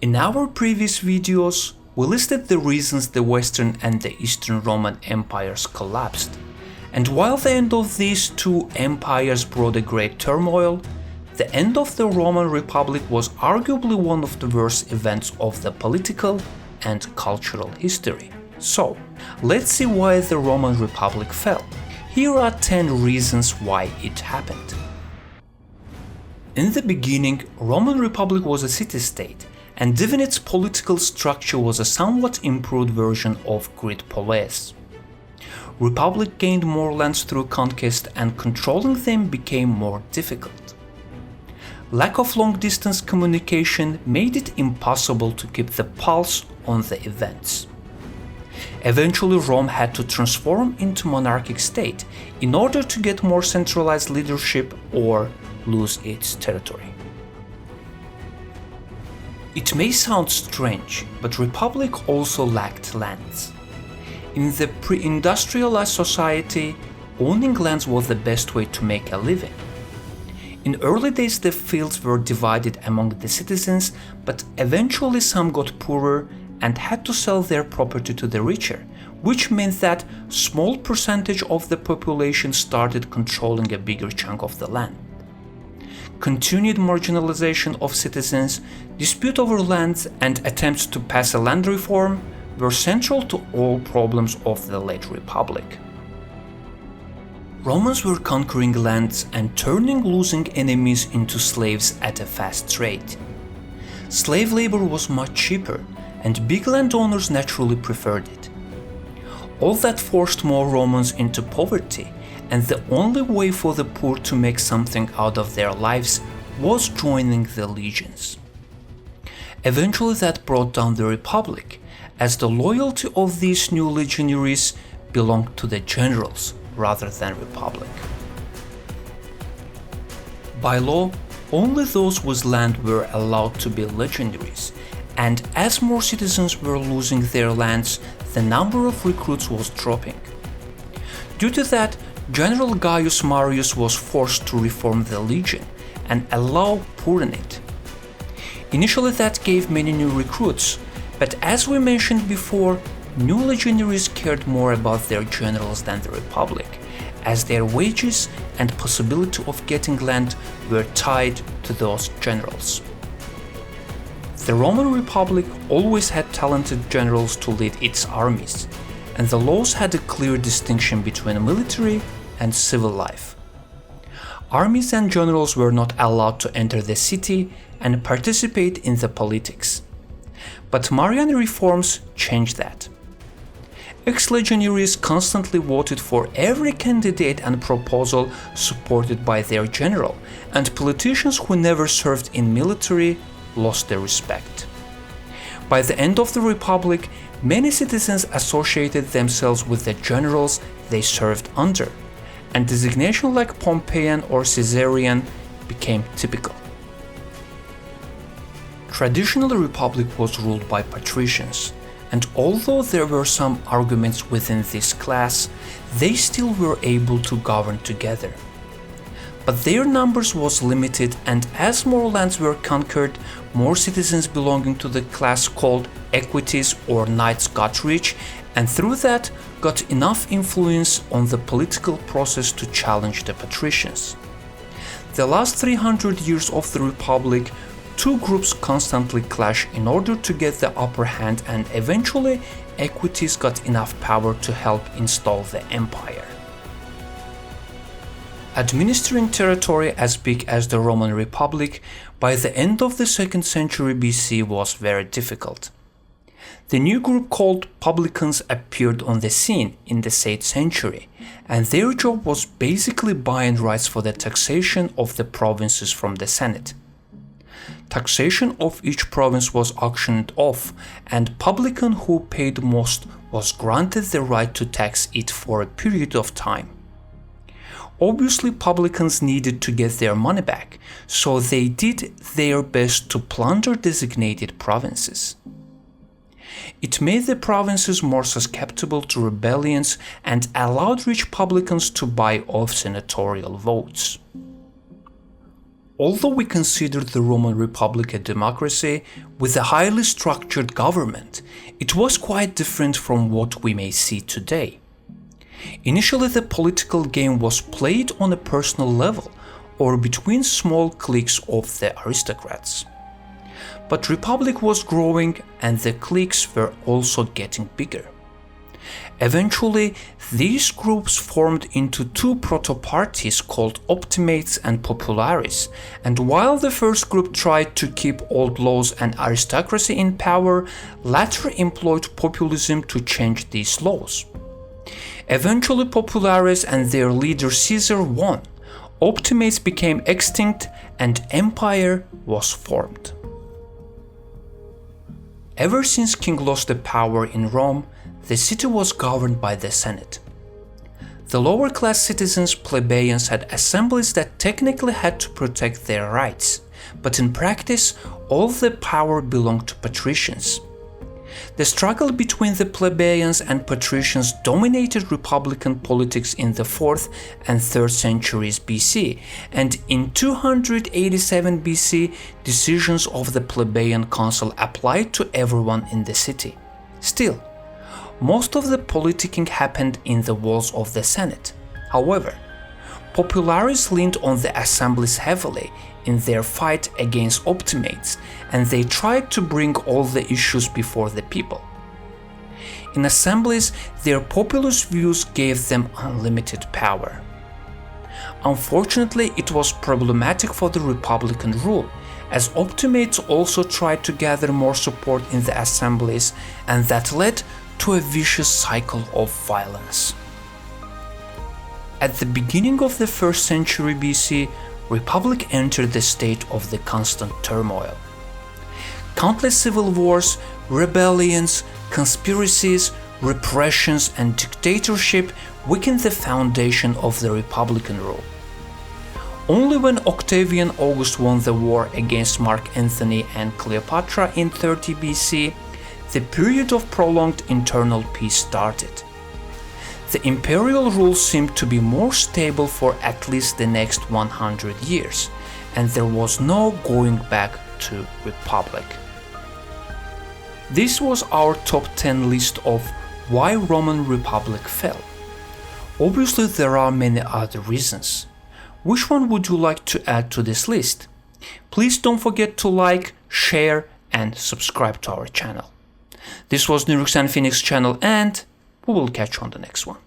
In our previous videos, we listed the reasons the Western and the Eastern Roman empires collapsed, and while the end of these two empires brought a great turmoil, the end of the Roman Republic was arguably one of the worst events of the political and cultural history. So, let's see why the Roman Republic fell. Here are 10 reasons why it happened. In the beginning, Roman Republic was a city-state, and given its political structure was a somewhat improved version of Greek polis. Republic gained more lands through conquest, and controlling them became more difficult. Lack of long-distance communication made it impossible to keep the pulse on the events. Eventually, Rome had to transform into monarchic state in order to get more centralized leadership or lose its territory. It may sound strange, but Republic also lacked lands. In the pre-industrialized society, owning lands was the best way to make a living. In early days, the fields were divided among the citizens, but eventually some got poorer and had to sell their property to the richer, which meant that a small percentage of the population started controlling a bigger chunk of the land. Continued marginalization of citizens, dispute over lands, and attempts to pass a land reform were central to all problems of the late Republic. Romans were conquering lands and turning losing enemies into slaves at a fast rate. Slave labor was much cheaper, and big landowners naturally preferred it. All that forced more Romans into poverty, and the only way for the poor to make something out of their lives was joining the legions. Eventually that brought down the Republic, as the loyalty of these new legionaries belonged to the generals rather than Republic. By law, only those with land were allowed to be legionaries, and as more citizens were losing their lands, the number of recruits was dropping. Due to that, General Gaius Marius was forced to reform the legion and allow poor in it. Initially that gave many new recruits, but as we mentioned before, new legionaries cared more about their generals than the Republic, as their wages and possibility of getting land were tied to those generals. The Roman Republic always had talented generals to lead its armies, and the laws had a clear distinction between military and civil life. Armies and generals were not allowed to enter the city and participate in the politics. But Marian reforms changed that. Ex-legionaries constantly voted for every candidate and proposal supported by their general, and politicians who never served in military lost their respect. By the end of the Republic, many citizens associated themselves with the generals they served under, and designation like Pompeian or Caesarian became typical. Traditionally, the Republic was ruled by patricians, and although there were some arguments within this class, they still were able to govern together. But their numbers was limited, and as more lands were conquered, more citizens belonging to the class called equites or knights got rich, and through that got enough influence on the political process to challenge the patricians. The last 300 years of the Republic, two groups constantly clashed in order to get the upper hand, and eventually equites got enough power to help install the empire. Administering territory as big as the Roman Republic by the end of the 2nd century BC was very difficult. The new group called publicans appeared on the scene in the 8th century, and their job was basically buying rights for the taxation of the provinces from the Senate. Taxation of each province was auctioned off, and publican who paid most was granted the right to tax it for a period of time. Obviously, publicans needed to get their money back, so they did their best to plunder designated provinces. It made the provinces more susceptible to rebellions and allowed rich publicans to buy off senatorial votes. Although we consider the Roman Republic a democracy with a highly structured government, it was quite different from what we may see today. Initially, the political game was played on a personal level or between small cliques of the aristocrats. But Republic was growing and the cliques were also getting bigger. Eventually, these groups formed into two proto-parties called Optimates and Populares, and while the first group tried to keep old laws and aristocracy in power, latter employed populism to change these laws. Eventually, Populares and their leader Caesar won, Optimates became extinct, and empire was formed. Ever since King lost the power in Rome, the city was governed by the Senate. The lower-class citizens, plebeians, had assemblies that technically had to protect their rights, but in practice, all the power belonged to patricians. The struggle between the plebeians and patricians dominated republican politics in the 4th and 3rd centuries BC, and in 287 BC, decisions of the plebeian council applied to everyone in the city. Still, most of the politicking happened in the walls of the Senate. However, Populares leaned on the assemblies heavily in their fight against Optimates, and they tried to bring all the issues before the people. In assemblies, their populist views gave them unlimited power. Unfortunately, it was problematic for the Republican rule, as Optimates also tried to gather more support in the assemblies, and that led to a vicious cycle of violence. At the beginning of the 1st century BC, Republic entered the state of the constant turmoil. Countless civil wars, rebellions, conspiracies, repressions, and dictatorship weakened the foundation of the Republican rule. Only when Octavian August won the war against Mark Antony and Cleopatra in 30 BC, the period of prolonged internal peace started. The imperial rule seemed to be more stable for at least the next 100 years, and there was no going back to Republic. This was our top 10 list of why Roman Republic fell. Obviously, there are many other reasons. Which one would you like to add to this list? Please don't forget to like, share, and subscribe to our channel. This was Nurux and Phoenix channel, and we will catch you on the next one.